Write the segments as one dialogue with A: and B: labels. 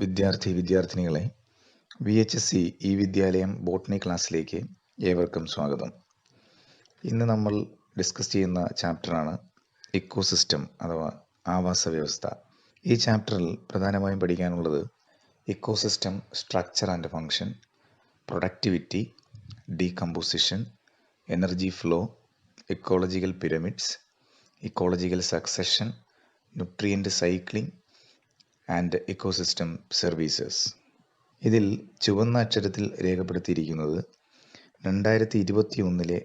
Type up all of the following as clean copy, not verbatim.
A: വിദ്യാർത്ഥിനികളെ VHSC ഈ വിദ്യാലയം botany ക്ലാസ്സിലേക്ക് ഏവർക്കും സ്വാഗതം. ഇന്ന് നമ്മൾ ഡിസ്കസ് ചെയ്യുന്ന ചാപ്റ്ററാണ് ഇക്കോസിസ്റ്റം അഥവാ ആവാസ വ്യവസ്ഥ. ഈ ചാപ്റ്ററിൽ പ്രധാനമായും പഠിക്കാനുള്ളത് ecosystem structure and function, productivity, decomposition, energy flow, ecological pyramids, ecological succession, nutrient cycling and ecosystem services. ഇതിൽ ചുവന്ന അക്ഷരത്തിൽ രേഖപ്പെടുത്തിയിരിക്കുന്നത് 2021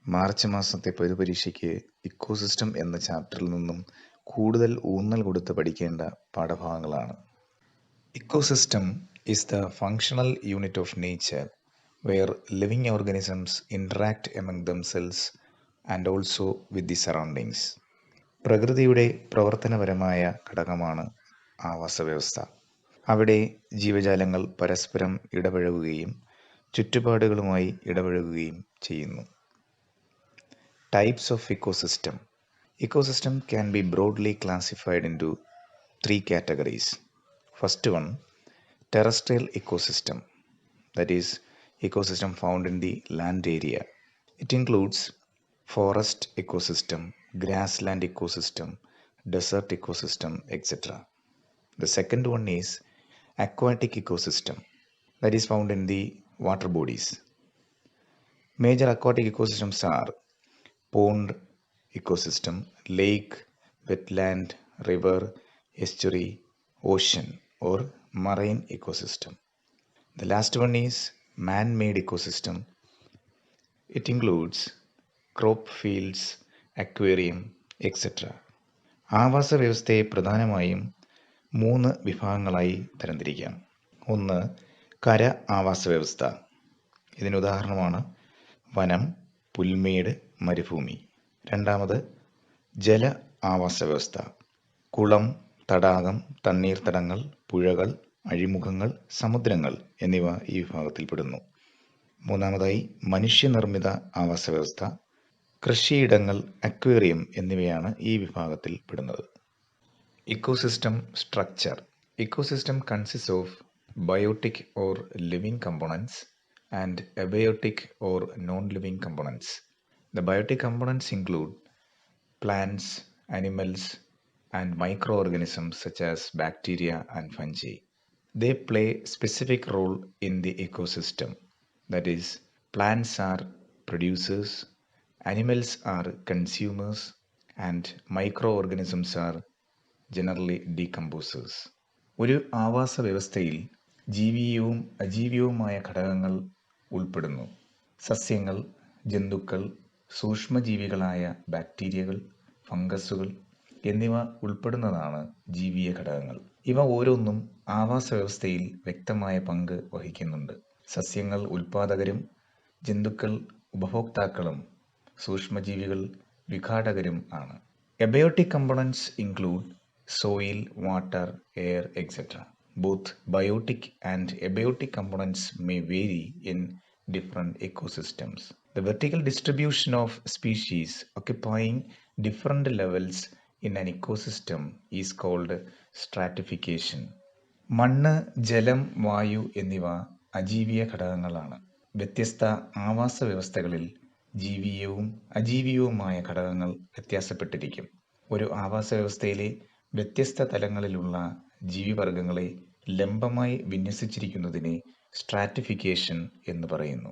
A: മാർച്ച് മാസത്തെ പൊതുപരീക്ഷയ്ക്ക് ഇക്കോസിസ്റ്റം എന്ന ചാപ്റ്ററിൽ നിന്നും കൂടുതൽ ഊന്നൽ കൊടുത്ത് പഠിക്കേണ്ട പാഠഭാഗങ്ങളാണ്. Ecosystem is the functional unit of nature where living organisms interact among themselves and also with the surroundings. പ്രകൃതിയുടെ പ്രവർത്തനപരമായ ഘടകമാണ് ആവാസവ്യവസ്ഥ. അവിടെ ജീവജാലങ്ങൾ പരസ്പരം ഇടപഴകുകയും ചുറ്റുപാടുകളുമായി ഇടപഴകുകയും ചെയ്യുന്നു. Types of ecosystem. Ecosystem can be broadly classified into 3 categories. First one, terrestrial ecosystem, that is ecosystem found in the land area. It includes forest ecosystem, grassland ecosystem, desert ecosystem, etc. The second one is aquatic ecosystem, that is found in the water bodies. Major aquatic ecosystems are pond ecosystem, lake, wetland, river, estuary, ocean or marine ecosystem. The last one is man-made ecosystem. It includes crop fields, aquarium, etc. ആവാസ വ്യവസ്ഥയെ പ്രധാനമായും 3 വിഭാഗങ്ങളായി തരംതിരിക്കാം. ഒന്ന്, കര ആവാസ വ്യവസ്ഥ. ഇതിനുദാഹരണമാണ് വനം, പുൽമേട്, മരുഭൂമി. രണ്ടാമത്, ജല ആവാസ വ്യവസ്ഥ. കുളം, തടാകം, തണ്ണീർത്തടങ്ങൾ, പുഴകൾ, അഴിമുഖങ്ങൾ, സമുദ്രങ്ങൾ എന്നിവ ഈ വിഭാഗത്തിൽപ്പെടുന്നു. മൂന്നാമതായി, മനുഷ്യനിർമ്മിത ആവാസ വ്യവസ്ഥ. കൃഷിയിടങ്ങൾ, അക്വേറിയം എന്നിവയാണ് ഈ വിഭാഗത്തിൽ പെടുന്നത്. Ecosystem structure. Ecosystem consists of biotic or living components and abiotic or non-living components. The biotic components include plants, animals, and microorganisms such as bacteria and fungi. They play specific role in the ecosystem. That is, plants are producers, animals are consumers, and microorganisms are generally decomposers. ഒരു ആവാസ വ്യവസ്ഥയിൽ ജീവിയവും അജീവിയവുമായ ഘടകങ്ങൾ ഉൾപ്പെടുന്നു. സസ്യങ്ങൾ, ജന്തുക്കൾ, സൂക്ഷ്മജീവികളായ ബാക്ടീരിയകൾ, ഫംഗസുകൾ എന്നിവ ഉൾപ്പെടുന്നതാണ് ജീവിയ ഘടകങ്ങൾ. ഇവ ഓരോന്നും ആവാസ വ്യവസ്ഥയിൽ വ്യക്തമായ പങ്ക് വഹിക്കുന്നുണ്ട്. സസ്യങ്ങൾ ഉൽപാദകരും ജന്തുക്കൾ ഉപഭോക്താക്കളും സൂക്ഷ്മജീവികൾ വിഘാടകരും ആണ്. Abiotic components include soil, water, air, etc. Both biotic and abiotic components may vary in different ecosystems. The vertical distribution of species occupying different levels in an ecosystem is called stratification. മണ്ണ്, ജലം, വായു എന്നിവ അജീവിയ ഘടകങ്ങളാണ്. വ്യത്യസ്ത ആവാസ വ്യവസ്ഥകളിൽ ജീവിയവും അജീവിയവുമായ ഘടകങ്ങൾ വ്യത്യാസപ്പെട്ടിരിക്കും. ഒരു ആവാസ വ്യവസ്ഥയിലെ വ്യത്യസ്ത തലങ്ങളിലുള്ള ജീവിവർഗങ്ങളെ ലംബമായി വിന്യസിച്ചിരിക്കുന്നതിനെ സ്ട്രാറ്റിഫിക്കേഷൻ എന്ന് പറയുന്നു.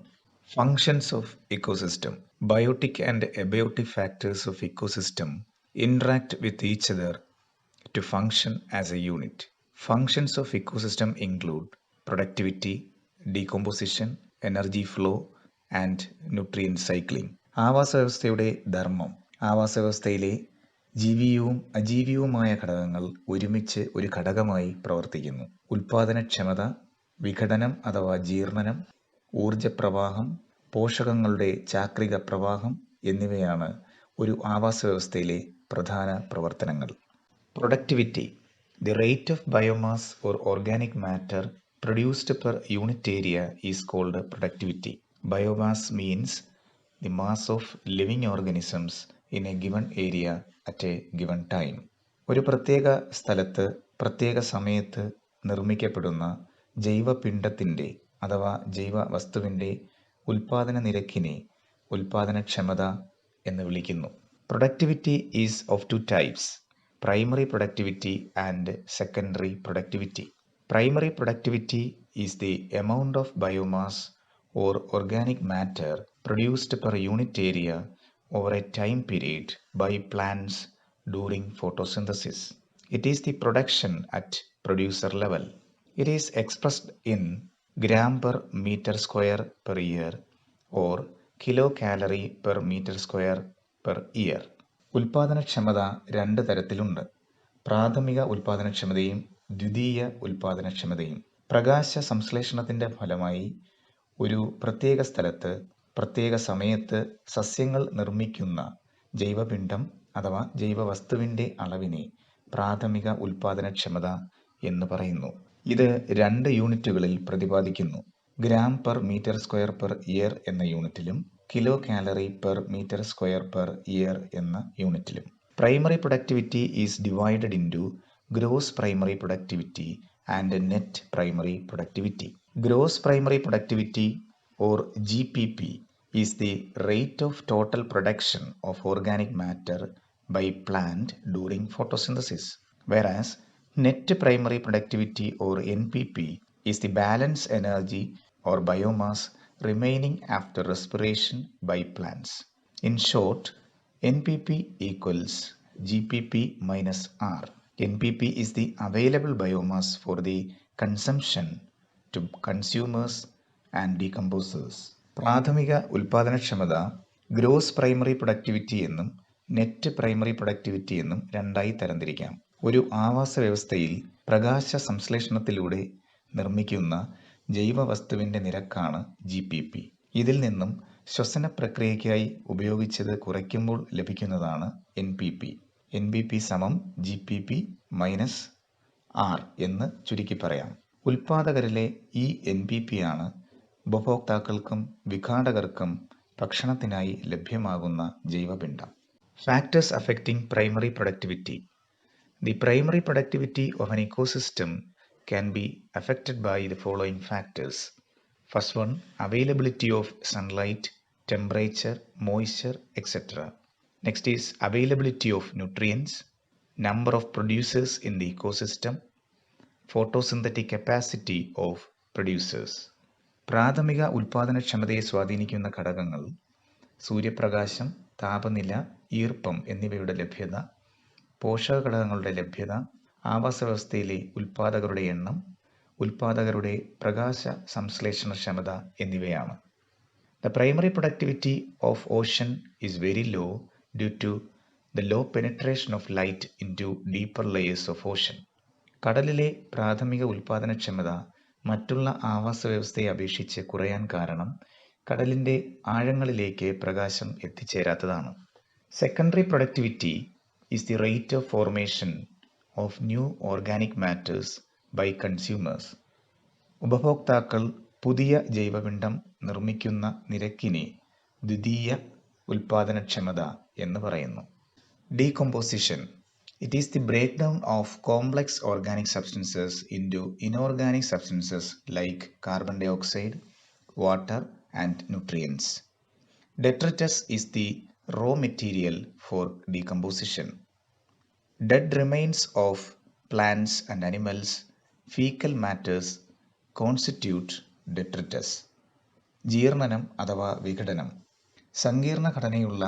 A: Functions of ecosystem. Biotic and abiotic factors of ecosystem interact with each other to function as a unit. Functions of ecosystem include productivity, decomposition, energy flow and nutrient cycling. ആവാസ വ്യവസ്ഥയുടെ ധർമ്മം. ആവാസ വ്യവസ്ഥയിലെ ജീവിയവും അജീവിയവുമായ ഘടകങ്ങൾ ഒരുമിച്ച് ഒരു ഘടകമായി പ്രവർത്തിക്കുന്നു. ഉൽപാദനക്ഷമത, വിഘടനം അഥവാ ജീർണനം, ഊർജപ്രവാഹം, പോഷകങ്ങളുടെ ചാക്രിക പ്രവാഹം എന്നിവയാണ് ഒരു ആവാസ വ്യവസ്ഥയിലെ പ്രധാന പ്രവർത്തനങ്ങൾ. Productivity. The rate of biomass or organic matter produced per unit area is called productivity. Biomass means the mass of living organisms in a given area at a given time. ഒരു പ്രത്യേക സ്ഥലത്ത് പ്രത്യേക സമയത്ത് നിർമ്മിക്കപ്പെടുന്ന ജൈവപിണ്ഡത്തിൻ്റെ അഥവാ ജൈവ വസ്തുവിൻ്റെ ഉൽപാദന നിരക്കിനെ ഉൽപാദനക്ഷമത എന്ന് വിളിക്കുന്നു. Productivity is of two types: primary productivity and secondary productivity. Primary productivity is the amount of biomass or organic matter produced per unit area over a time period by plants during photosynthesis. It is the production at producer level. It is expressed in gram per meter square per year or kilocalorie per meter square per year. ഉൽപാദനക്ഷമത രണ്ട് തരത്തിലുണ്ട്: പ്രാഥമിക ഉൽപാദനക്ഷമതയും ദ്വിതീയ ഉൽപാദനക്ഷമതയും. പ്രകാശ സംശ്ലേഷണത്തിൻ്റെ ഫലമായി ഒരു പ്രത്യേക സ്ഥലത്ത് പ്രത്യേക സമയത്ത് സസ്യങ്ങൾ നിർമ്മിക്കുന്ന ജൈവപിണ്ഡം അഥവാ ജൈവവസ്തുവിൻ്റെ അളവിനെ പ്രാഥമിക ഉൽപാദനക്ഷമത എന്ന് പറയുന്നു. ഇത് 2 യൂണിറ്റുകളിൽ പ്രതിപാദിക്കുന്നു: gram per metre square per year എന്ന യൂണിറ്റിലും kilocalorie per metre square per year എന്ന യൂണിറ്റിലും. Primary productivity is divided into gross primary productivity and net primary productivity. Gross primary productivity or GPP is the rate of total production of organic matter by plant during photosynthesis, whereas net primary productivity or NPP is the balance energy or biomass remaining after respiration by plants. In short, NPP equals GPP minus R. NPP is the available biomass for the consumption to consumers and decomposers. പ്രാഥമിക ഉൽപാദനക്ഷമത gross primary productivity എന്നും net primary productivity എന്നും രണ്ടായി തരംതിരിക്കാം. ഒരു ആവാസ വ്യവസ്ഥയിൽ പ്രകാശ സംശ്ലേഷണത്തിലൂടെ നിർമ്മിക്കുന്ന ജൈവവസ്തുവിൻ്റെ നിരക്കാണ് GPP. ഇതിൽ നിന്നും ശ്വസന പ്രക്രിയയ്ക്കായി ഉപയോഗിച്ചത് കുറയ്ക്കുമ്പോൾ ലഭിക്കുന്നതാണ് NPP. NPP സമം GPP മൈനസ് R എന്ന് ചുരുക്കി പറയാം. ഉൽപാദകരിലെ ഈ NPP ആണ് ഉപഭോക്താക്കൾക്കും വിഘാടകർക്കും ഭക്ഷണത്തിനായി ലഭ്യമാകുന്ന ജൈവപിണ്ഡം. Factors affecting primary productivity. The primary productivity of an ecosystem can be affected by the following factors. First one, availability of sunlight, temperature, moisture, etc. Next is availability of nutrients, number of producers in the ecosystem, photosynthetic capacity of producers. പ്രാഥമിക ഉൽപാദനക്ഷമതയെ സ്വാധീനിക്കുന്ന ഘടകങ്ങൾ സൂര്യപ്രകാശം, താപനില, ഈർപ്പം എന്നിവയുടെ ലഭ്യത, പോഷകഘടകങ്ങളുടെ ലഭ്യത, ആവാസവ്യവസ്ഥയിലെ ഉൽപാദകരുടെ എണ്ണം, ഉൽപാദകരുടെ പ്രകാശ സംശ്ലേഷണക്ഷമത എന്നിവയാണ്. The primary productivity of ocean is very low due to the low penetration of light into deeper layers of ocean. കടലിലെ പ്രാഥമിക ഉൽപാദനക്ഷമത മറ്റുള്ള ആവാസ വ്യവസ്ഥയെ അപേക്ഷിച്ച് കുറയാൻ കാരണം കടലിൻ്റെ ആഴങ്ങളിലേക്ക് പ്രകാശം എത്തിച്ചേരാത്തതാണ്. Secondary productivity is the rate of formation of new organic matters by consumers. ഉപഭോക്താക്കൾ പുതിയ ജൈവപിണ്ഡം നിർമ്മിക്കുന്ന നിരക്കിനെ ദ്വിതീയ ഉൽപാദനക്ഷമത എന്ന് പറയുന്നു. Decomposition. It is the breakdown of complex organic substances into inorganic substances like carbon dioxide, water, and nutrients. Detritus is the raw material for decomposition. Dead remains of plants and animals, fecal matters constitute detritus. ജീർണനം അഥവാ വിഘടനം. സങ്കീർണ ഘടനയുള്ള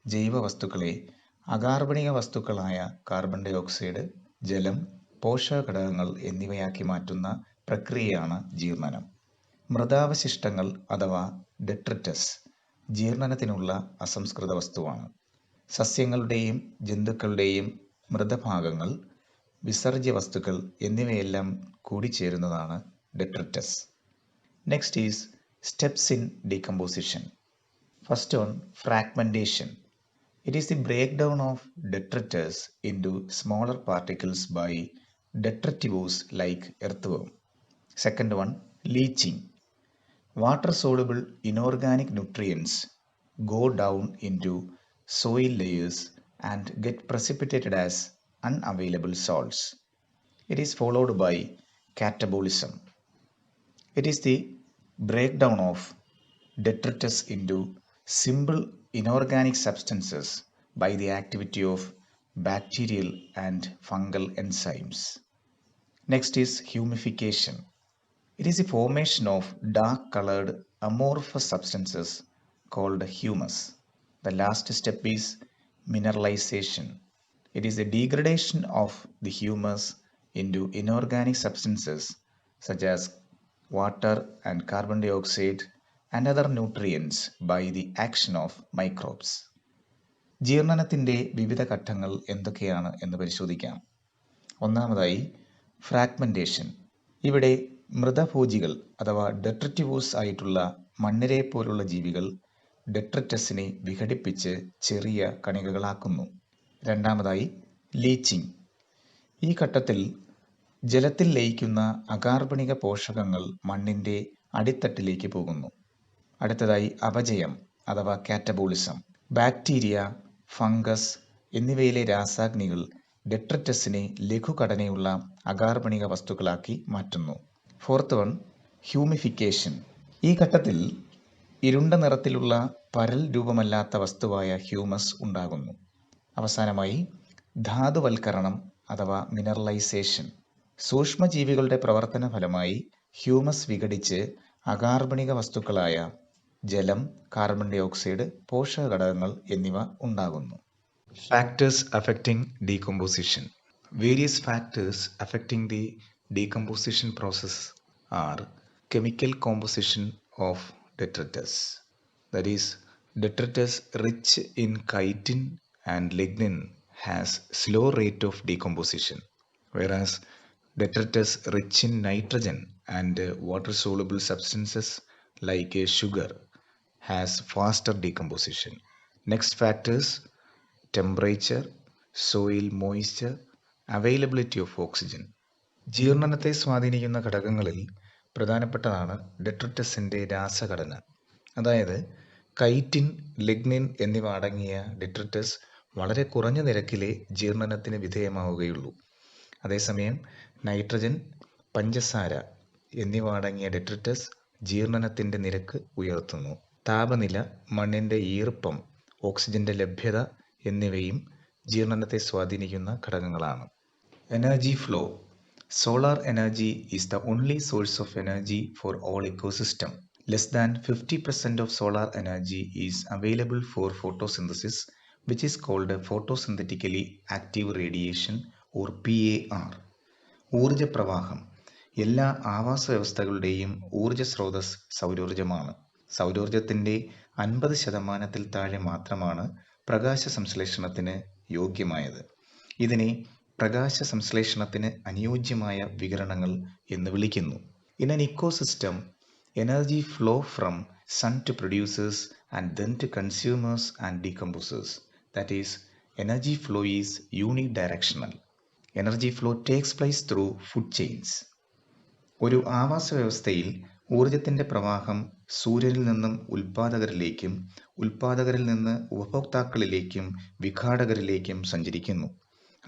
A: ജൈവവസ്തുക്കളെ അകാർബണിക വസ്തുക്കളായ carbon dye oxide, ജലം, പോഷകഘടകങ്ങൾ എന്നിവയാക്കി മാറ്റുന്ന പ്രക്രിയയാണ് ജീർണനം. മൃതാവശിഷ്ടങ്ങൾ അഥവാ detritus ജീർണനത്തിനുള്ള അസംസ്കൃത വസ്തുവാണ്. സസ്യങ്ങളുടെയും ജന്തുക്കളുടെയും മൃതഭാഗങ്ങൾ, വിസർജ്യ വസ്തുക്കൾ എന്നിവയെല്ലാം കൂടിച്ചേരുന്നതാണ് detritus. Next is steps in decomposition. First one, fragmentation. It is the breakdown of detritus into smaller particles by detritivores like earthworm. Second one, leaching. Water-soluble inorganic nutrients go down into soil layers and get precipitated as unavailable salts. It is followed by catabolism. It is the breakdown of detritus into simple inorganic substances by the activity of bacterial and fungal enzymes. Next is humification. It is the formation of dark colored amorphous substances called humus. The last step is mineralization. It is the degradation of the humus into inorganic substances such as water and carbon dioxide and other nutrients by the action of microbes. ജീർണനത്തിൻ്റെ വിവിധ ഘട്ടങ്ങൾ എന്തൊക്കെയാണ് എന്ന് പരിശോധിക്കാം. ഒന്നാമതായി fragmentation. ഇവിടെ മൃതഭോജികൾ അഥവാ ഡെട്രിറ്റിവോസ് ആയിട്ടുള്ള മണ്ണിരെ പോലുള്ള ജീവികൾ ഡെട്രിറ്റസിനെ വിഘടിപ്പിച്ച് ചെറിയ കണികകളാക്കുന്നു. രണ്ടാമതായി ലീച്ചിങ്. ഈ ഘട്ടത്തിൽ ജലത്തിൽ ലയിക്കുന്ന അകാർബണിക പോഷകങ്ങൾ മണ്ണിൻ്റെ അടിത്തട്ടിലേക്ക് പോകുന്നു. അടുത്തതായി അപചയം അഥവാ കാറ്റബോളിസം. ബാക്ടീരിയ, ഫംഗസ് എന്നിവയിലെ രാസാഗ്നികൾ ഡെട്രിറ്റസിനെ ലഘുഘടനയുള്ള അകാർബണിക വസ്തുക്കളാക്കി മാറ്റുന്നു. Fourth one, humification. ഈ ഘട്ടത്തിൽ ഇരുണ്ട നിറത്തിലുള്ള പരൽ രൂപമല്ലാത്ത വസ്തുവായ ഹ്യൂമസ് ഉണ്ടാകുന്നു. അവസാനമായി ധാതുവൽക്കരണം അഥവാ മിനറലൈസേഷൻ. സൂക്ഷ്മജീവികളുടെ പ്രവർത്തന ഫലമായി ഹ്യൂമസ് വിഘടിച്ച് അകാർബണിക വസ്തുക്കളായ ജലം, കാർബൺ ഡയോക്സൈഡ്, പോഷക ഘടകങ്ങൾ എന്നിവ ഉണ്ടാകുന്നു. Factors affecting decomposition. Various factors affecting the decomposition process are chemical composition of detritus. That is, detritus rich in chitin and lignin has slow rate of decomposition, whereas detritus rich in nitrogen and water-soluble substances like sugar has faster decomposition. Next factors: temperature, soil moisture, availability of oxygen. ജീർണനത്തെ സ്വാധീനിക്കുന്ന ഘടകങ്ങളിൽ പ്രധാനപ്പെട്ടതാണ് ഡെട്രിറ്റസിൻ്റെ രാസഘടന. അതായത് chitin, lignin എന്നിവ അടങ്ങിയ detritus വളരെ കുറഞ്ഞ നിരക്കിലെ ജീർണനത്തിന് വിധേയമാവുകയുള്ളൂ. അതേസമയം നൈട്രജൻ, പഞ്ചസാര എന്നിവ അടങ്ങിയ ഡെട്രിറ്റസ് ജീർണനത്തിൻ്റെ നിരക്ക് ഉയർത്തുന്നു. താപനില, മണ്ണിൻ്റെ ഈർപ്പം, ഓക്സിജൻ്റെ ലഭ്യത എന്നിവയും ജീർണനത്തെ സ്വാധീനിക്കുന്ന ഘടകങ്ങളാണ്. Energy flow. Solar energy is the only source of energy for all ecosystem. Less than 50% of solar energy is available for photosynthesis, which is called photosynthetically active radiation or PAR. ഊർജ പ്രവാഹം. എല്ലാ ആവാസ വ്യവസ്ഥകളുടെയും ഊർജ സ്രോതസ് സൗരോർജമാണ്. സൗരോർജത്തിൻ്റെ 50% താഴെ മാത്രമാണ് പ്രകാശ സംശ്ലേഷണത്തിന് യോഗ്യമായത്. ഇതിനെ പ്രകാശ സംശ്ലേഷണത്തിന് അനുയോജ്യമായ വികിരണങ്ങൾ എന്ന് വിളിക്കുന്നു. In an ecosystem, energy flow from sun to producers and then to consumers and decomposers. That is, energy flow is unidirectional. Energy flow takes place through food chains. ഒരു ആവാസ വ്യവസ്ഥയിൽ ഊർജത്തിൻ്റെ പ്രവാഹം സൂര്യനിൽ നിന്നും ഉൽപ്പാദകരിലേക്കും ഉൽപ്പാദകരിൽ നിന്ന് ഉപഭോക്താക്കളിലേക്കും വിഘാടകരിലേക്കും സഞ്ചരിക്കുന്നു.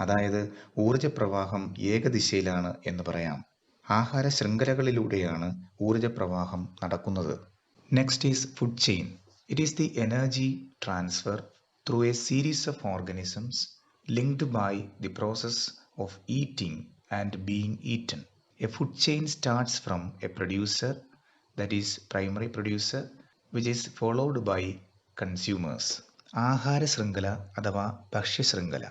A: അതായത് ഊർജപ്രവാഹം ഏകദിശയിലാണ് എന്ന് പറയാം. ആഹാര ശൃംഖലകളിലൂടെയാണ് ഊർജപ്രവാഹം നടക്കുന്നത്. Next is food chain. It is the energy transfer through a series of organisms linked by the process of eating and being eaten. A food chain starts from a producer, that is primary producer, which is followed by consumers. ആഹാര ശൃംഖല അഥവാ ഭക്ഷ്യശൃംഖല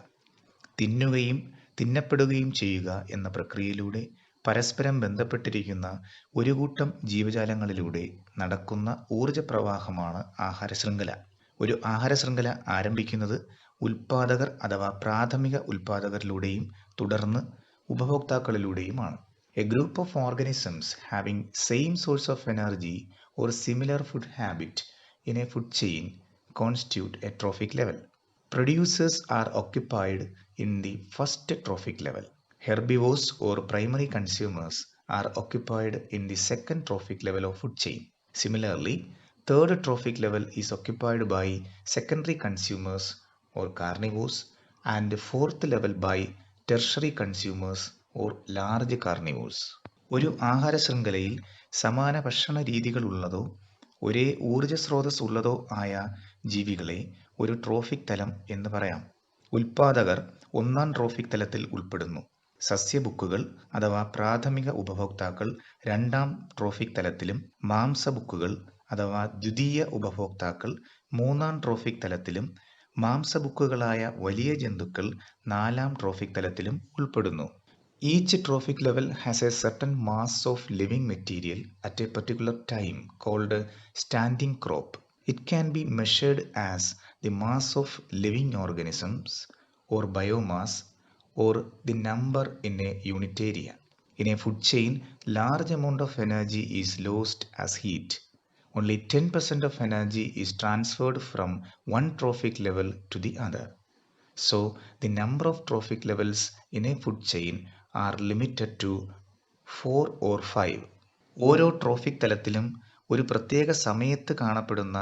A: തിന്നുകയും തിന്നപ്പെടുകയും ചെയ്യുക എന്ന പ്രക്രിയയിലൂടെ പരസ്പരം ബന്ധപ്പെട്ടിരിക്കുന്ന ഒരു കൂട്ടം ജീവജാലങ്ങളിലൂടെ നടക്കുന്ന ഊർജപ്രവാഹമാണ് ആഹാരശൃംഖല. ഒരു ആഹാരശൃംഖല ആരംഭിക്കുന്നത് ഉൽപ്പാദകർ അഥവാ പ്രാഥമിക ഉൽപ്പാദകരിലൂടെയും തുടർന്ന് ഉപഭോക്താക്കളിലൂടെയുമാണ്. A group of organisms having same source of energy or similar food habit in a food chain constitute a trophic level. Producers are occupied in the first trophic level. Herbivores or primary consumers are occupied in the second trophic level of food chain. Similarly, third trophic level is occupied by secondary consumers or carnivores, and fourth level by tertiary consumers or large carnivores. ഒരു ആഹാര ശൃംഖലയിൽ സമാന ഭക്ഷണ രീതികളുള്ളതോ ഒരേ ഊർജ്ജ സ്രോതസ് ഉള്ളതോ ആയ ജീവികളെ ഒരു ട്രോഫിക് തലം എന്ന് പറയാം. ഉൽപാദകർ ഒന്നാം ട്രോഫിക് തലത്തിൽ ഉൾപ്പെടുന്നു. സസ്യബുക്കുകൾ അഥവാ പ്രാഥമിക ഉപഭോക്താക്കൾ രണ്ടാം ട്രോഫിക് തലത്തിലും മാംസബുക്കുകൾ അഥവാ ദ്വിതീയ ഉപഭോക്താക്കൾ മൂന്നാം ട്രോഫിക് തലത്തിലും മാംസബുക്കുകളായ വലിയ ജന്തുക്കൾ നാലാം ട്രോഫിക് തലത്തിലും ഉൾപ്പെടുന്നു. Each trophic level has a certain mass of living material at a particular time called standing crop. It can be measured as the mass of living organisms or biomass or the number in a unit area. In a food chain, large amount of energy is lost as heat. Only 10% of energy is transferred from one trophic level to the other. So, the number of trophic levels in a food chain are limited to 4 or 5. ഓരോ trophic തലത്തിലും ഒരു പ്രത്യേക സമയത്ത് കാണപ്പെടുന്ന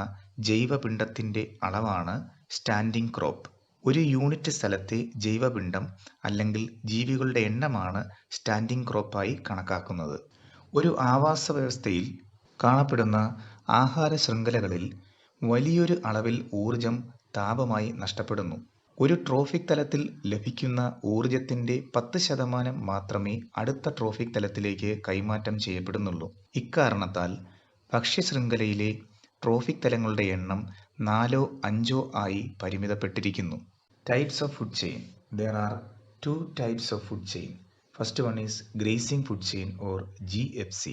A: ജൈവപിണ്ഡത്തിൻ്റെ അളവാണ് standing crop. ഒരു unit സ്ഥലത്തെ ജൈവപിണ്ഡം അല്ലെങ്കിൽ ജീവികളുടെ എണ്ണമാണ് സ്റ്റാൻഡിംഗ് ക്രോപ്പായി കണക്കാക്കുന്നത്. ഒരു ആവാസ വ്യവസ്ഥയിൽ കാണപ്പെടുന്ന ആഹാര ശൃംഖലകളിൽ വലിയൊരു അളവിൽ ഊർജം താപമായി നഷ്ടപ്പെടുന്നു. ഒരു ട്രോഫിക് തലത്തിൽ ലഭിക്കുന്ന ഊർജത്തിന്റെ 10% മാത്രമേ അടുത്ത ട്രോഫിക് തലത്തിലേക്ക് കൈമാറ്റം ചെയ്യപ്പെടുന്നുള്ളൂ. ഇക്കാരണത്താൽ ഭക്ഷ്യശൃംഖലയിലെ ട്രോഫിക് തലങ്ങളുടെ എണ്ണം 4 or 5 ആയി പരിമിതപ്പെട്ടിരിക്കുന്നു. Types of food chain. There are 2 types of food chain. First one is grazing food chain or GFC.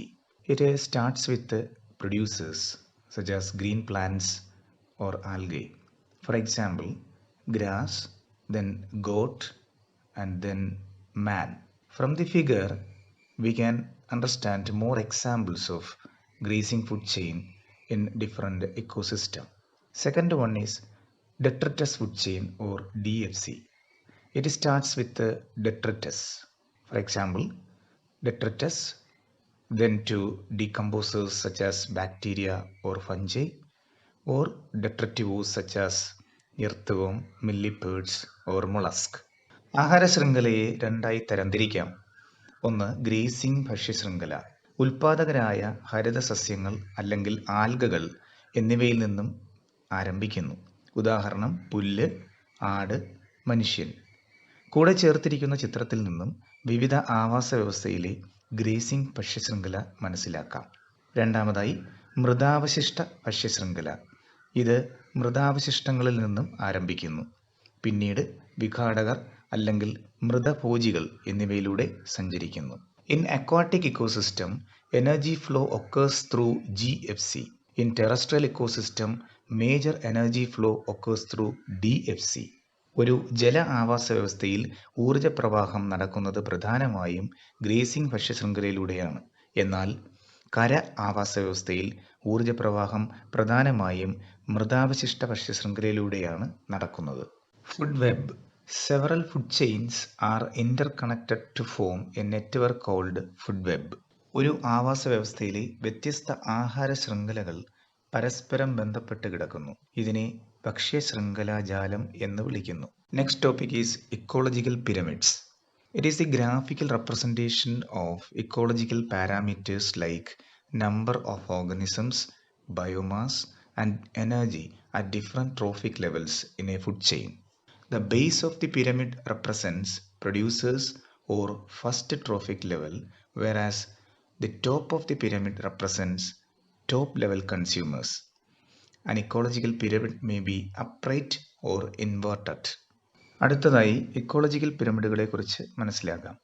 A: It starts with producers such as green plants or algae. For example, grass, then goat, and then man. From the figure, we can understand more examples of grazing food chain in different ecosystem. Second one is detritus food chain or DFC. It starts with detritus. For example, detritus, then to decomposers such as bacteria or fungi, or detritivores such as earthworm, millipedes or mollusk. ആഹാര ശൃംഖലയെ രണ്ടായി തരംതിരിക്കാം. ഒന്ന്, grazing ഭക്ഷ്യശൃംഖല. ഉൽപാദകരായ ഹരിതസസ്യങ്ങൾ അല്ലെങ്കിൽ ആൽഗകൾ എന്നിവയിൽ നിന്നും ആരംഭിക്കുന്നു. ഉദാഹരണം പുല്ല്, ആട്, മനുഷ്യൻ. കൂടെ ചേർത്തിരിക്കുന്ന ചിത്രത്തിൽ നിന്നും വിവിധ ആവാസ വ്യവസ്ഥയിലെ ഗ്രേസിംഗ് ഭക്ഷ്യശൃംഖല മനസ്സിലാക്കാം. രണ്ടാമതായി മൃതാവശിഷ്ട ഭക്ഷ്യശൃംഖല. ഇത് മൃതാവശിഷ്ടങ്ങളിൽ നിന്നും ആരംഭിക്കുന്നു. പിന്നീട് വിഘാടകർ അല്ലെങ്കിൽ മൃതഭോജികൾ എന്നിവയിലൂടെ സഞ്ചരിക്കുന്നു. In aquatic ecosystem, energy flow occurs through GFC. In terrestrial ecosystem, major energy flow occurs through DFC. ഒരു ജല ആവാസ വ്യവസ്ഥയിൽ ഊർജപ്രവാഹം നടക്കുന്നത് പ്രധാനമായും ഗ്രേസിംഗ് ഭക്ഷ്യശൃംഖലയിലൂടെയാണ്. എന്നാൽ കര ആവാസ വ്യവസ്ഥയിൽ ഊർജപ്രവാഹം പ്രധാനമായും മൃതാവശിഷ്ട ഭക്ഷ്യശൃംഖലയിലൂടെയാണ് നടക്കുന്നത്. Food web. Several food chains are interconnected to form a network called food web. ഒരു ആവാസ വ്യവസ്ഥയിലെ വ്യത്യസ്ത ആഹാര ശൃംഖലകൾ പരസ്പരം ബന്ധപ്പെട്ട് കിടക്കുന്നു. ഇതിനെ ഭക്ഷ്യശൃംഖലാജാലം എന്ന് വിളിക്കുന്നു. Next topic is ecological pyramids. It is the graphical representation of ecological parameters like number of organisms, biomass, and energy at different trophic levels in a food chain. The base of the pyramid represents producers or first trophic level, whereas the top of the pyramid represents top level consumers. An ecological pyramid may be upright or inverted. അടുത്തതായി ecological പിരമിഡുകളെ കുറിച്ച് മനസ്സിലാക്കാം.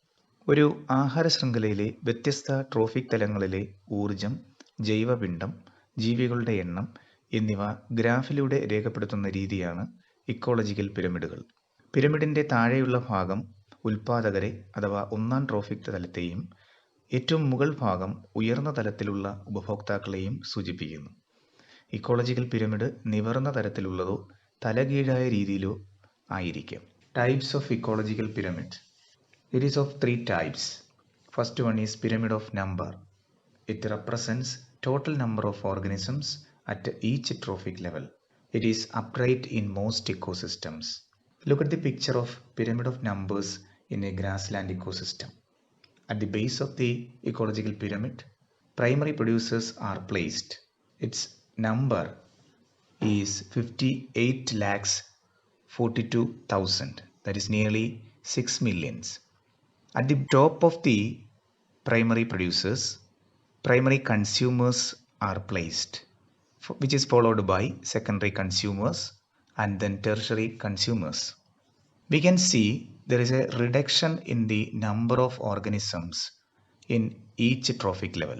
A: ഒരു ആഹാര ശൃംഖലയിലെ വ്യത്യസ്ത trophic തലങ്ങളിലെ ഊർജം, ജൈവപിണ്ഡം, ജീവികളുടെ എണ്ണം എന്നിവ ഗ്രാഫിലൂടെ രേഖപ്പെടുത്തുന്ന രീതിയാണ് ഇക്കോളജിക്കൽ പിരമിഡുകൾ. പിരമിഡിൻ്റെ താഴെയുള്ള ഭാഗം ഉൽപാദകരെ അഥവാ ഒന്നാം ട്രോഫിക് തലത്തെയും ഏറ്റവും മുകൾ ഭാഗം ഉയർന്ന തലത്തിലുള്ള ഉപഭോക്താക്കളെയും സൂചിപ്പിക്കുന്നു. ഇക്കോളജിക്കൽ പിരമിഡ് നിവർന്ന തരത്തിലുള്ളതോ തലകീഴായ രീതിയിലോ ആയിരിക്കും. Types of ecological pyramid. It is of 3 types. First one is pyramid of number. It represents total number of organisms at each trophic level. It is upright in most ecosystems. Look at the picture of pyramid of numbers in a grassland ecosystem. At the base of the ecological pyramid, primary producers are placed. Its number is 58 lakhs 42,000, that is nearly 6 millions. At the top of the primary producers, primary consumers are placed, which is followed by secondary consumers and then tertiary consumers. We can see there is a reduction in the number of organisms in each trophic level.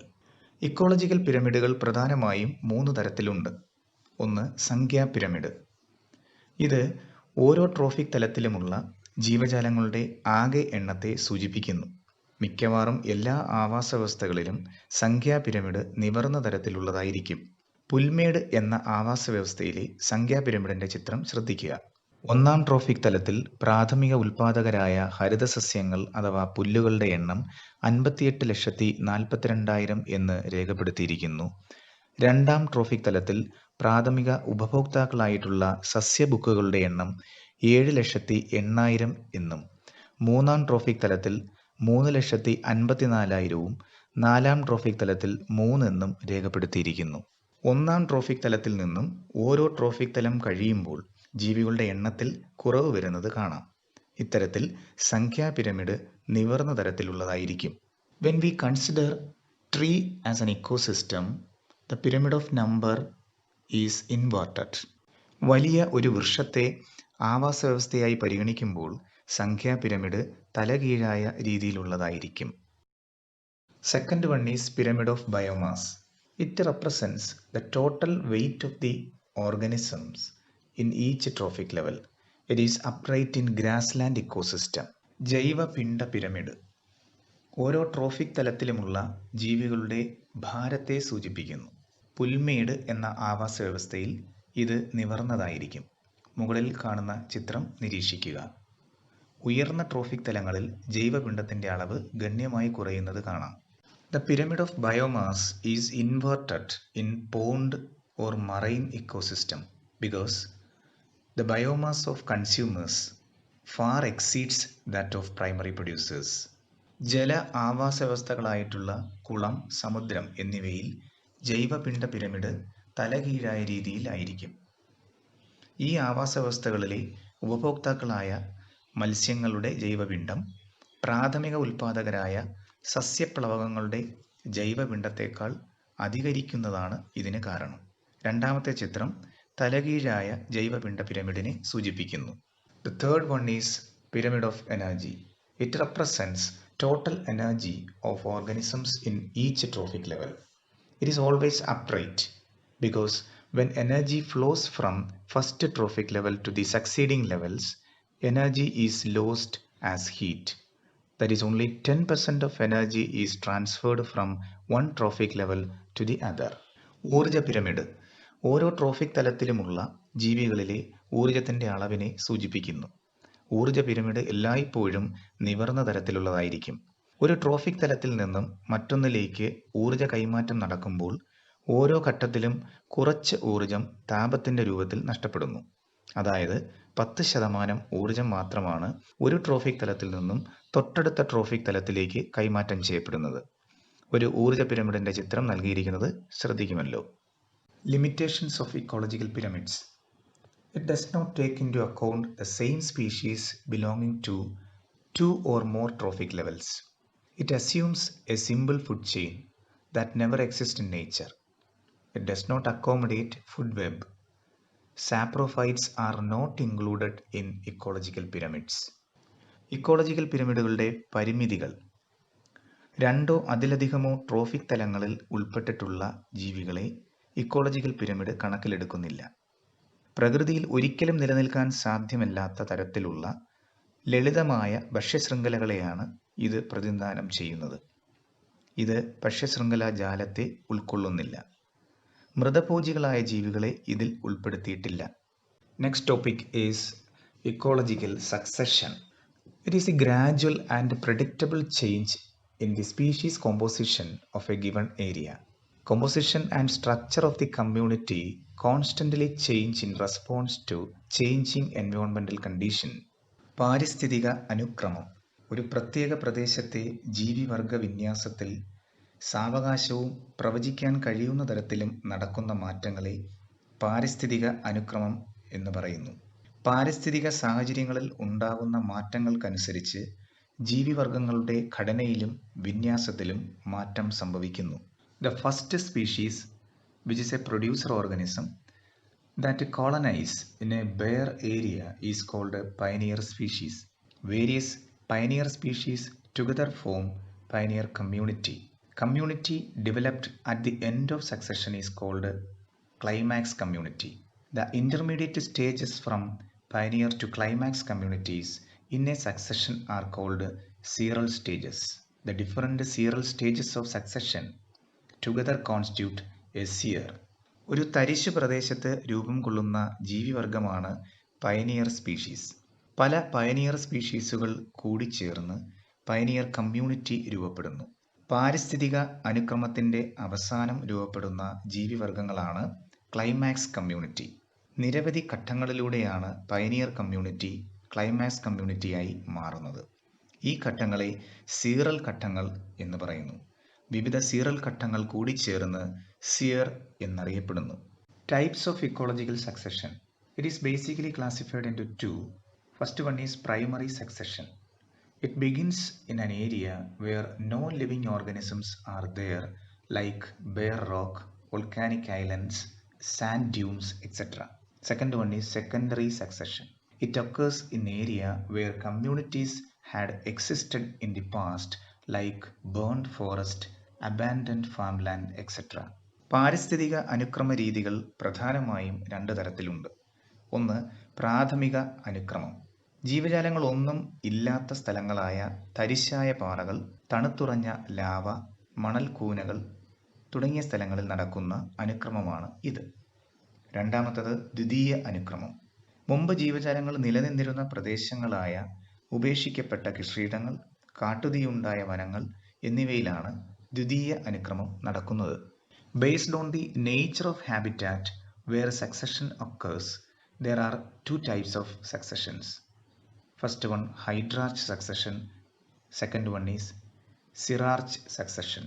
A: Ecological പിരമിഡുകൾ പ്രധാനമായും 3 തരത്തിലുണ്ട്. ഒന്ന് സംഖ്യാ pyramid. ഇത് ഓരോ trophic തലത്തിലുമുള്ള ജീവജാലങ്ങളുടെ ആകെ എണ്ണത്തെ സൂചിപ്പിക്കുന്നു. മിക്കവാറും എല്ലാ ആവാസ വ്യവസ്ഥകളിലും സംഖ്യാ പിരമിഡ് നിവർന്ന തരത്തിലുള്ളതായിരിക്കും. പുൽമേട് എന്ന ആവാസ വ്യവസ്ഥയിലെ സംഖ്യാ പിരമിഡിന്റെ ചിത്രം ശ്രദ്ധിക്കുക. ഒന്നാം ട്രോഫിക് തലത്തിൽ പ്രാഥമിക ഉൽപാദകരായ ഹരിതസസ്യങ്ങൾ അഥവാ പുല്ലുകളുടെ എണ്ണം 58,42,000 എന്ന് രേഖപ്പെടുത്തിയിരിക്കുന്നു. രണ്ടാം ട്രോഫിക് തലത്തിൽ പ്രാഥമിക ഉപഭോക്താക്കളായിട്ടുള്ള സസ്യബുക്കുകളുടെ എണ്ണം 7,80,000 എന്നും മൂന്നാം ട്രോഫിക് തലത്തിൽ 3,54,000 നാലാം ട്രോഫിക് തലത്തിൽ 3 എന്നും രേഖപ്പെടുത്തിയിരിക്കുന്നു. ഒന്നാം ട്രോഫിക് തലത്തിൽ നിന്നും ഓരോ ട്രോഫിക് തലം കഴിയുമ്പോൾ ജീവികളുടെ എണ്ണത്തിൽ കുറവ് വരുന്നത് കാണാം. ഇത്തരത്തിൽ സംഖ്യാ pyramid നിവർന്ന തരത്തിലുള്ളതായിരിക്കും. When we consider tree as an ecosystem, the pyramid of number is inverted. വലിയ ഒരു വൃക്ഷത്തെ ആവാസ വ്യവസ്ഥയായി പരിഗണിക്കുമ്പോൾ സംഖ്യാ pyramid തലകീഴായ രീതിയിലുള്ളതായിരിക്കും. Second one is pyramid of biomass. It represents the total weight of the organisms in each trophic level. It is upright in grassland ecosystem. ജൈവപിണ്ഡ pyramid ഓരോ trophic തലത്തിലുമുള്ള ജീവികളുടെ ഭാരത്തെ സൂചിപ്പിക്കുന്നു. പുൽമേട് എന്ന ആവാസ വ്യവസ്ഥയിൽ ഇത് നിവർന്നതായിരിക്കും. മുകളിൽ കാണുന്ന ചിത്രം നിരീക്ഷിക്കുക. ഉയർന്ന ട്രോഫിക് തലങ്ങളിൽ ജൈവപിണ്ഡത്തിന്റെ അളവ് ഗണ്യമായി കുറയുന്നത് കാണാം. The pyramid of biomass is inverted in pond or marine ecosystem because the biomass of consumers far exceeds that of primary producers. ജല ആവാസ വ്യവസ്ഥകളായിട്ടുള്ള കുളം, സമുദ്രം എന്നിവയിൽ ജൈവപിണ്ഡ പിരമിഡ് തലകീഴായ രീതിയിൽ ആയിരിക്കും. ഈ ആവാസ വ്യവസ്ഥകളിലെ ഉപഭോക്താക്കളായ മത്സ്യങ്ങളുടെ ജൈവപിണ്ഡം പ്രാഥമിക ഉൽപാദകരായ സസ്യപ്ലവകങ്ങളുടെ ജൈവപിണ്ഡത്തേക്കാൾ അധികരിക്കുന്നതാണ് ഇതിന് കാരണം. രണ്ടാമത്തെ ചിത്രം തലകീഴായ ജൈവപിണ്ഡ പിരമിഡിനെ സൂചിപ്പിക്കുന്നു. The third one is pyramid of energy. It represents total energy of organisms in each trophic level. It is always upright because when energy flows from first trophic level to the succeeding levels, energy is lost as heat. That is, only 10% of energy is transferred from one trophic level to the other. ഊർജ pyramid ഓരോ trophic തലത്തിലുമുള്ള ജീവികളിലെ ഊർജത്തിന്റെ അളവിനെ സൂചിപ്പിക്കുന്നു. ഊർജ pyramid എല്ലായ്പ്പോഴും നിവർന്ന തരത്തിലുള്ളതായിരിക്കും. ഒരു trophic തലത്തിൽ നിന്നും മറ്റൊന്നിലേക്ക് ഊർജ കൈമാറ്റം നടക്കുമ്പോൾ ഓരോ ഘട്ടത്തിലും കുറച്ച് ഊർജം താപത്തിന്റെ രൂപത്തിൽ നഷ്ടപ്പെടുന്നു. അതായത് 10% ഊർജം മാത്രമാണ് ഒരു ട്രോഫിക് തലത്തിൽ നിന്നും തൊട്ടടുത്ത ട്രോഫിക് തലത്തിലേക്ക് കൈമാറ്റം ചെയ്യപ്പെടുന്നത്. ഒരു ഊർജ പിരമിഡിന്റെ ചിത്രം നൽകിയിരിക്കുന്നത് ശ്രദ്ധിക്കുമല്ലോ. Limitations of ecological pyramids. It does not take into account the same species belonging to 2 or more trophic levels. It assumes a simple food chain that never exists in nature. It does not accommodate food web. Saprophytes are not included in ecological pyramids. Ecological പിരമിഡുകളുടെ പരിമിതികൾ. രണ്ടോ അതിലധികമോ trophic തലങ്ങളിൽ ഉൾപ്പെട്ടിട്ടുള്ള ജീവികളെ ecological pyramid കണക്കിലെടുക്കുന്നില്ല. പ്രകൃതിയിൽ ഒരിക്കലും നിലനിൽക്കാൻ സാധ്യമല്ലാത്ത തരത്തിലുള്ള ലളിതമായ ഭക്ഷ്യശൃംഖലകളെയാണ് ഇത് പ്രതിനിധാനം ചെയ്യുന്നത്. ഇത് ഭക്ഷ്യശൃംഖലാ ജാലത്തെ ഉൾക്കൊള്ളുന്നില്ല. മൃതഭോജികളായ ജീവികളെ ഇതിൽ ഉൾപ്പെടുത്തിയിട്ടില്ല. Next topic is ecological succession. It is a gradual and predictable change in the species composition of a given area. Composition and structure of the community constantly change in response to changing environmental condition. പാരിസ്ഥിതിക അനുക്രമം. ഒരു പ്രത്യേക പ്രദേശത്തെ ജീവിവർഗ വിന്യാസത്തിൽ സാവകാശവും പ്രവചിക്കാൻ കഴിയുന്ന തരത്തിലും നടക്കുന്ന മാറ്റങ്ങളെ പാരിസ്ഥിതിക അനുക്രമം എന്ന് പറയുന്നു. പാരിസ്ഥിതിക സാഹചര്യങ്ങളിൽ ഉണ്ടാകുന്ന മാറ്റങ്ങൾക്കനുസരിച്ച് ജീവിവർഗങ്ങളുടെ ഘടനയിലും വിന്യാസത്തിലും മാറ്റം സംഭവിക്കുന്നു. The first species, which is a producer organism that colonize in a bare area, is called a pioneer species. Various pioneer species together form pioneer community. Community developed at the end of succession is called climax community. The intermediate stages from pioneer to climax communities in a succession are called seral stages. The different seral stages of succession together constitute a seer. ഒരു തരിശു പ്രദേശത്ത് രൂപം കൊള്ളുന്ന ജീവിവർഗമാണ് pioneer species. പല pioneer സ്പീഷീസുകൾ കൂടിച്ചേർന്ന് pioneer community രൂപപ്പെടുന്നു. പാരിസ്ഥിതിക അനുക്രമത്തിന്റെ അവസാനം രൂപപ്പെടുന്ന ജീവിവർഗങ്ങളാണ് ക്ലൈമാക്സ് കമ്മ്യൂണിറ്റി. നിരവധി ഘട്ടങ്ങളിലൂടെയാണ് പയനിയർ കമ്മ്യൂണിറ്റി ക്ലൈമാക്സ് കമ്മ്യൂണിറ്റിയായി മാറുന്നത്. ഈ ഘട്ടങ്ങളെ സീറൽ ഘട്ടങ്ങൾ എന്ന് പറയുന്നു. വിവിധ സീറൽ ഘട്ടങ്ങൾ കൂടിച്ചേർന്ന് സിയർ എന്നറിയപ്പെടുന്നു. Types of ecological succession. It is basically classified into two. First one is primary succession. It begins in an area where no living organisms are there, like bare rock, volcanic islands, sand dunes, etc. Second one is secondary succession. It occurs in area where communities had existed in the past, like burned forest, abandoned farmland, etc. പാരിസ്ഥിതിക അനുക്രമ രീതികൾ പ്രധാനമായും രണ്ട് തരത്തിലുണ്ട്. ഒന്ന്, പ്രാഥമിക അനുക്രമം. ജീവജാലങ്ങളൊന്നും ഇല്ലാത്ത സ്ഥലങ്ങളായ തരിശായ പാറകൾ, തണുത്തുറഞ്ഞ lava, മണൽക്കൂനകൾ തുടങ്ങിയ സ്ഥലങ്ങളിൽ നടക്കുന്ന അനുക്രമമാണ് ഇത്. രണ്ടാമത്തത് ദ്വിതീയ അനുക്രമം. മുമ്പ് ജീവജാലങ്ങൾ നിലനിന്നിരുന്ന പ്രദേശങ്ങളായ ഉപേക്ഷിക്കപ്പെട്ട കൃഷിയിടങ്ങൾ, കാട്ടുതീയുണ്ടായ വനങ്ങൾ എന്നിവയിലാണ് ദ്വിതീയ അനുക്രമം നടക്കുന്നത്. Based on the nature of habitat where succession occurs, there are two types of successions. First one, hydrarch succession. Second one is cirrarch succession.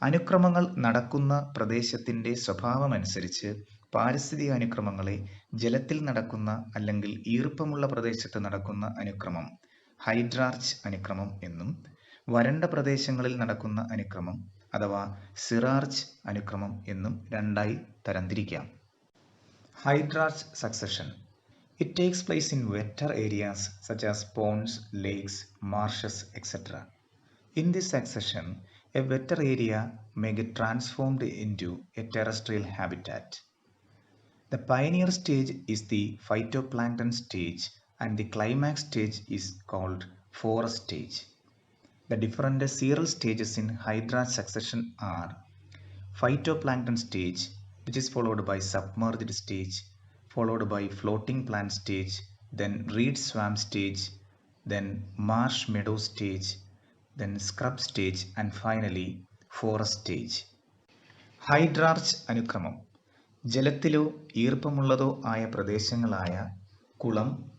A: അനുക്രമങ്ങൾ നടക്കുന്ന പ്രദേശത്തിന്റെ സ്വഭാവമനുസരിച്ച് പാരിസ്ഥിതിക അനുക്രമങ്ങളെ ജലത്തിൽ നടക്കുന്ന അല്ലെങ്കിൽ ഈർപ്പമുള്ള പ്രദേശത്ത് നടക്കുന്ന അനുക്രമം ഹൈഡ്രാർച്ച് അനുക്രമം എന്നും, വരണ്ട പ്രദേശങ്ങളിൽ നടക്കുന്ന അനുക്രമം അഥവാ സിറാർച്ച് അനുക്രമം എന്നും രണ്ടായി തരംതിരിക്കാം. ഹൈഡ്രാർച്ച് succession. It takes place in wetter areas such as ponds, lakes, marshes, etc. In this succession, a wetter area may get transformed into a terrestrial habitat. The pioneer stage is the phytoplankton stage and the climax stage is called forest stage. The different seral stages in hydrarch succession are phytoplankton stage, which is followed by submerged stage, followed by floating plant stage, then reed swamp stage, then marsh meadow stage, then scrub stage, and finally forest stage. ഹൈഡ്രാർച്ച് അനുക്രമം. ജലത്തിലോ ഈർപ്പമുള്ളതോ ആയ പ്രദേശങ്ങളായ കുളം,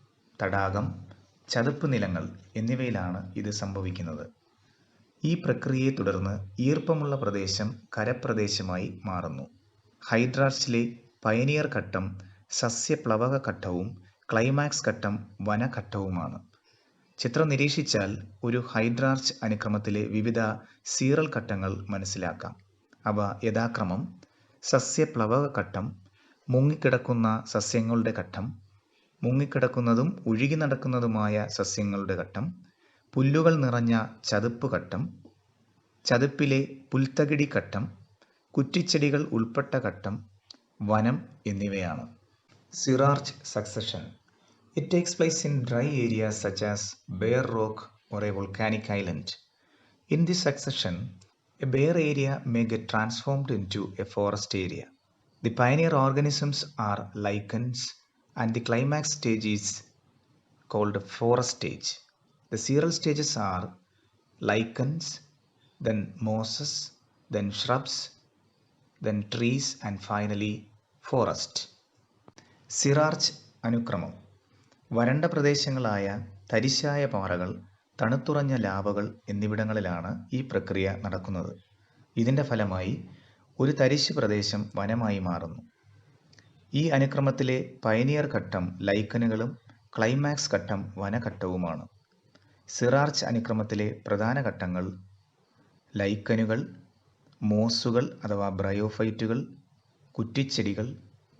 A: തടാകം, ചതുപ്പ് നിലങ്ങൾ എന്നിവയിലാണ് ഇത് സംഭവിക്കുന്നത്. ഈ പ്രക്രിയയെ തുടർന്ന് ഈർപ്പമുള്ള പ്രദേശം കരപ്രദേശമായി മാറുന്നു. ഹൈഡ്രാർച്ചിലെ പയനിയർ ഘട്ടം സസ്യപ്ലവക ഘട്ടവും ക്ലൈമാക്സ് ഘട്ടം വനഘട്ടവുമാണ്. ചിത്രം നിരീക്ഷിച്ചാൽ ഒരു ഹൈഡ്രാർച്ച് അനുക്രമത്തിലെ വിവിധ സീറൽ ഘട്ടങ്ങൾ മനസ്സിലാക്കാം. അവ യഥാക്രമം സസ്യപ്ലവക ഘട്ടം, മുങ്ങിക്കിടക്കുന്ന സസ്യങ്ങളുടെ ഘട്ടം, മുങ്ങിക്കിടക്കുന്നതും ഒഴുകി നടക്കുന്നതുമായ സസ്യങ്ങളുടെ ഘട്ടം, പുല്ലുകൾ നിറഞ്ഞ ചതുപ്പ് ഘട്ടം, ചതുപ്പിലെ പുൽത്തകിടി ഘട്ടം, കുറ്റിച്ചെടികൾ ഉൾപ്പെട്ട ഘട്ടം, വനം എന്നിവയാണ്. സിറാർച്ച് succession. It takes place in dry areas such as bare rock or a volcanic island. In this succession, a bare area may get transformed into a forest area. The pioneer organisms are lichens and the climax stage is called forest stage. The seral stages are lichens, then mosses, then shrubs, then trees, and finally forest. സിറാർച്ച് അനുക്രമം. വരണ്ട പ്രദേശങ്ങളായ തരിശായ പാറകൾ, തണുത്തുറഞ്ഞ ലാവകൾ എന്നിവിടങ്ങളിലാണ് ഈ പ്രക്രിയ നടക്കുന്നത്. ഇതിൻ്റെ ഫലമായി ഒരു തരിശ് പ്രദേശം വനമായി മാറുന്നു. ഈ അനുക്രമത്തിലെ പയനിയർ ഘട്ടം ലൈക്കനുകളും ക്ലൈമാക്സ് ഘട്ടം വനഘട്ടവുമാണ്. സിറാർച്ച് അനുക്രമത്തിലെ പ്രധാന ഘട്ടങ്ങൾ ലൈക്കനുകൾ, മോസുകൾ അഥവാ ബ്രയോഫൈറ്റുകൾ, കുറ്റിച്ചെടികൾ,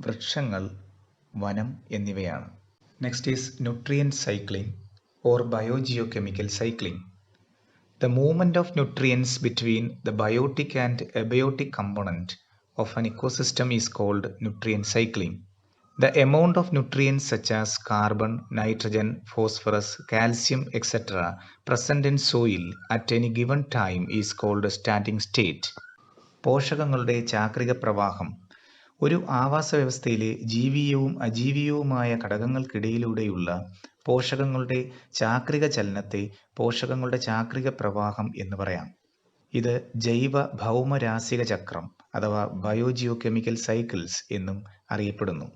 A: വൃക്ഷങ്ങൾ, വനം എന്നിവയാണ്. Next is nutrient cycling or biogeochemical cycling. The movement of nutrients between the biotic and abiotic component of an ecosystem is called nutrient cycling. The amount of nutrients such as carbon, nitrogen, phosphorus, calcium, etc. present in soil at any given time is called a standing state. പോഷകങ്ങളുടെ ചാക്രിക പ്രവാഹം ഒരു ആവാസ വ്യവസ്ഥയിലെ ജീവിയവും അജീവിയവുമായ ഘടകങ്ങൾക്കിടയിലൂടെയുള്ള പോഷകങ്ങളുടെ ചാക്രിക ചലനത്തെ പോഷകങ്ങളുടെ ചാക്രിക പ്രവാഹം എന്ന് പറയാം. ഇത് ജൈവ ഭൗമരാസിക ചക്രം അഥവാ ബയോജിയോകെമിക്കൽ സൈക്കിൾസ് എന്നും അറിയപ്പെടുന്നു.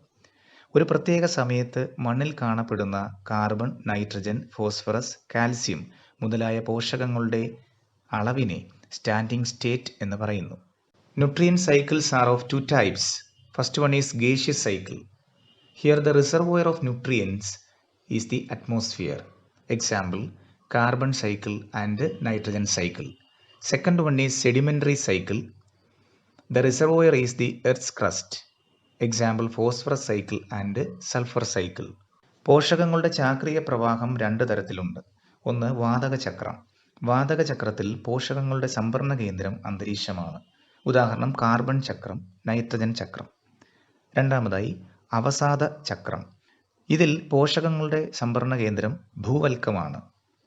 A: ഒരു പ്രത്യേക സമയത്ത് മണ്ണിൽ കാണപ്പെടുന്ന കാർബൺ, നൈട്രജൻ, ഫോസ്ഫറസ്, കാൽസ്യം മുതലായ പോഷകങ്ങളുടെ അളവിനെ സ്റ്റാൻഡിംഗ് സ്റ്റേറ്റ് എന്ന് പറയുന്നു. Nutrient cycles are of two types. First one is gaseous cycle. Here the reservoir of nutrients is the atmosphere. Example, carbon cycle and nitrogen cycle. Second one is sedimentary cycle. The reservoir is the earth's crust. Example, phosphorus cycle and sulfur cycle. പോഷകങ്ങളുടെ ചാക്രിക പ്രവാഹം രണ്ട് തരത്തിലുണ്ട്. ഒന്ന് വാതക ചക്രം. വാതക ചക്രത്തിൽ പോഷകങ്ങളുടെ സംഭരണ കേന്ദ്രം അന്തരീക്ഷമാണ്. ഉദാഹരണം കാർബൺ ചക്രം, നൈട്രജൻ ചക്രം. രണ്ടാമതായി അവസാദ ചക്രം. ഇതിൽ പോഷകങ്ങളുടെ സംഭരണ കേന്ദ്രം ഭൂവൽക്കമാണ്.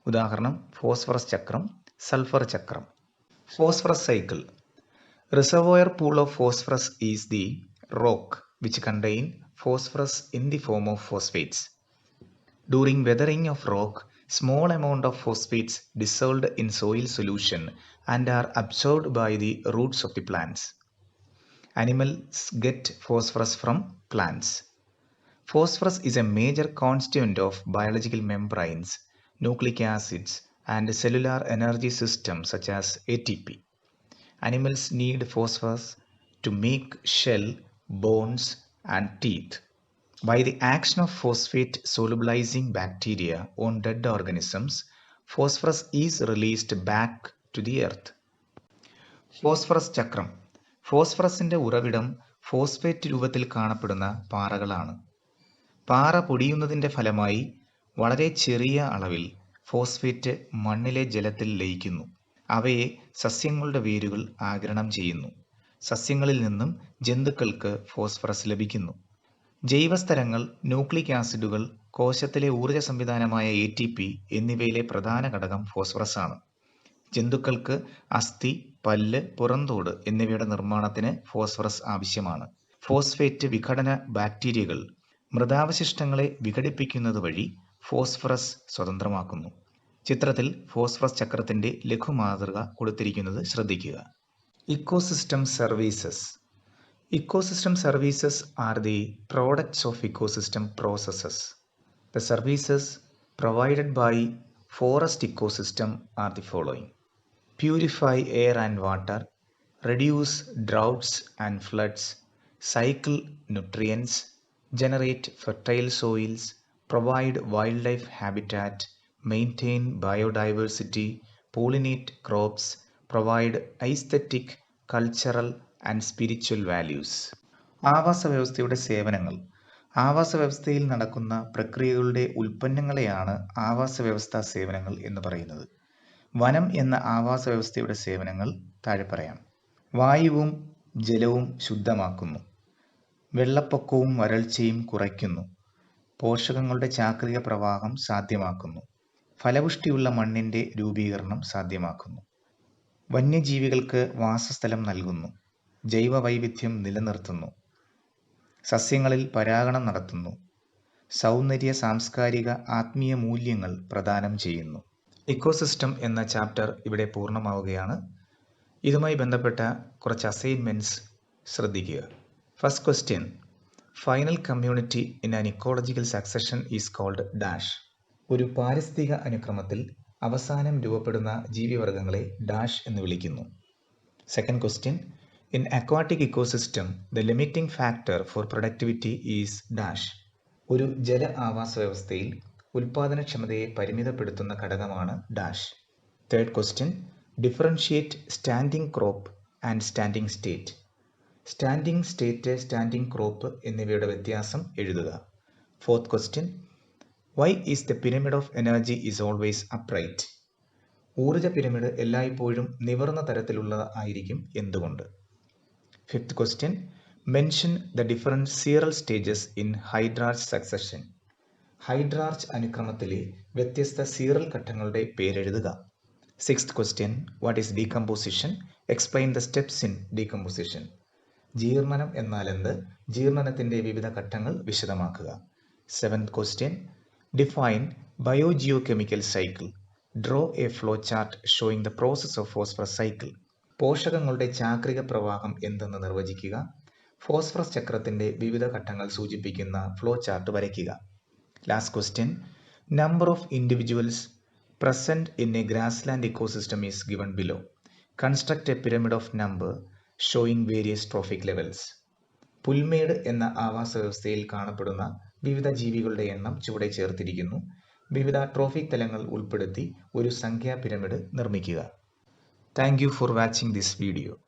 A: ഉദാഹരണം ഫോസ്ഫറസ് ചക്രം, സൾഫർ ചക്രം. Phosphorus cycle. Reservoir pool of phosphorus is the rock which contain phosphorus in the form of phosphates. During weathering of rock, small amount of phosphates dissolved in soil solution and are absorbed by the roots of the plants. Animals get phosphorus from plants. Phosphorus is a major constituent of biological membranes, nucleic acids, and cellular energy systems such as ATP. Animals need phosphorus to make shell, bones, and teeth. By the action of phosphate solubilizing bacteria on dead organisms, phosphorus is released back to the earth. Phosphorus ചക്രം. ഫോസ്ഫറസിന്റെ ഉറവിടം phosphate രൂപത്തിൽ കാണപ്പെടുന്ന പാറകളാണ്. പാറ പൊടിയുന്നതിന്റെ ഫലമായി വളരെ ചെറിയ അളവിൽ phosphate മണ്ണിലെ ജലത്തിൽ ലയിക്കുന്നു. അവയെ സസ്യങ്ങളുടെ വേരുകൾ ആഗിരണം ചെയ്യുന്നു. സസ്യങ്ങളിൽ നിന്നും ജന്തുക്കൾക്ക് ഫോസ്ഫറസ് ലഭിക്കുന്നു. ജൈവസ്ഥലങ്ങൾ, ന്യൂക്ലിക് ആസിഡുകൾ, കോശത്തിലെ ഊർജ്ജ സംവിധാനമായ ATP എന്നിവയിലെ പ്രധാന ഘടകം ഫോസ്ഫറസ് ആണ്. ജന്തുക്കൾക്ക് അസ്ഥി, പല്ല്, പുറന്തോട് എന്നിവയുടെ നിർമ്മാണത്തിന് ഫോസ്ഫറസ് ആവശ്യമാണ്. ഫോസ്ഫേറ്റ് വിഘടന ബാക്ടീരിയകൾ മൃതാവശിഷ്ടങ്ങളെ വിഘടിപ്പിക്കുന്നത് വഴി ഫോസ്ഫറസ് സ്വതന്ത്രമാക്കുന്നു. ചിത്രത്തിൽ ഫോസ്ഫറസ് ചക്രത്തിന്റെ ലഘുമാതൃക കൊടുത്തിരിക്കുന്നത് ശ്രദ്ധിക്കുക. Ecosystem services. Ecosystem services are the products of ecosystem processes. The services provided by forest ecosystem are the following: purify air and water, reduce droughts and floods, cycle nutrients, generate fertile soils, provide wildlife habitat, maintain biodiversity, pollinate crops, provide aesthetic, cultural and spiritual values. ആവാസ വ്യവസ്ഥയുടെ സേവനങ്ങൾ. ആവാസ വ്യവസ്ഥയിൽ നടക്കുന്ന പ്രക്രിയകളുടെ ഉൽപ്പന്നങ്ങളെയാണ് ആവാസ വ്യവസ്ഥാ സേവനങ്ങൾ എന്ന് പറയുന്നത്. വനം എന്ന ആവാസ വ്യവസ്ഥയുടെ സേവനങ്ങൾ താഴെ പറയാം. വായുവും ജലവും ശുദ്ധമാക്കുന്നു. വെള്ളപ്പൊക്കവും വരൾച്ചയും കുറയ്ക്കുന്നു. പോഷകങ്ങളുടെ ചാക്രിക പ്രവാഹം സാധ്യമാക്കുന്നു. ഫലപുഷ്ടിയുള്ള മണ്ണിന്റെ രൂപീകരണം സാധ്യമാക്കുന്നു. വന്യജീവികൾക്ക് വാസസ്ഥലം നൽകുന്നു. ജൈവ വൈവിധ്യം നിലനിർത്തുന്നു. സസ്യങ്ങളിൽ പരാഗണം നടത്തുന്നു. സൗന്ദര്യ, സാംസ്കാരിക, ആത്മീയ മൂല്യങ്ങൾ പ്രദാനം ചെയ്യുന്നു. ഇക്കോസിസ്റ്റം എന്ന ചാപ്റ്റർ ഇവിടെ പൂർണ്ണമാവുകയാണ്. ഇതുമായി ബന്ധപ്പെട്ട കുറച്ച് അസൈൻമെന്റ്സ് ശ്രദ്ധിക്കുക. First question: final community in an ecological succession is called dash. ഒരു പാരിസ്ഥിതിക അനുക്രമത്തിൽ അവസാനം രൂപപ്പെടുന്ന ജീവിവർഗങ്ങളെ ഡാഷ് എന്ന് വിളിക്കുന്നു. Second question, in aquatic ecosystem the limiting factor for productivity is dash. ഒരു ജല ആവാസ വ്യവസ്ഥയിൽ ഉൽപാദനക്ഷമതയെ പരിമിതപ്പെടുത്തുന്ന ഘടകമാണ് dash. Third question, differentiate standing crop and standing state. Standing state, standing crop എന്നിവയുടെ വ്യത്യാസം എഴുതുക. Fourth question, why is the pyramid of energy always ഓൾവേസ് അപ്രൈറ്റ്. ഊർജ പിരമിഡ് എല്ലായ്പ്പോഴും നിവർന്ന തരത്തിലുള്ളതായിരിക്കും എന്തുകൊണ്ട്. Fifth question, mention the different seral stages in hydrarch succession. Hydrarch അനുക്രമത്തിലെ വ്യത്യസ്ത സീറൽ ഘട്ടങ്ങളുടെ പേരെഴുതുക. Sixth question, what is decomposition? Explain the steps in decomposition. ജീർണനം എന്നാൽ എന്ത്? ജീർണനത്തിന്റെ വിവിധ ഘട്ടങ്ങൾ വിശദമാക്കുക. Seventh question, define biogeochemical cycle. Draw a flow chart showing the process of phosphorus cycle. പോഷകങ്ങളുടെ ചാക്രിക പ്രവാഹം എന്തെന്ന് നിർവചിക്കുക. ഫോസ്ഫറസ് ചക്രത്തിന്റെ വിവിധ ഘട്ടങ്ങൾ സൂചിപ്പിക്കുന്ന ഫ്ലോ ചാർട്ട് വരയ്ക്കുക. Last question, number of individuals present in a grassland ecosystem is given below. Construct a pyramid of number showing various trophic levels. പുൽമേട് എന്ന ആവാസ വ്യവസ്ഥയിൽ കാണപ്പെടുന്ന വിവിധ ജീവികളുടെ എണ്ണം ചുവടെ ചേർത്തിരിക്കുന്നു. വിവിധ ട്രോഫിക് തലങ്ങൾ ഉൾപ്പെടുത്തി ഒരു സംഖ്യാ പിരമിഡ് നിർമ്മിക്കുക. Thank you for watching this video.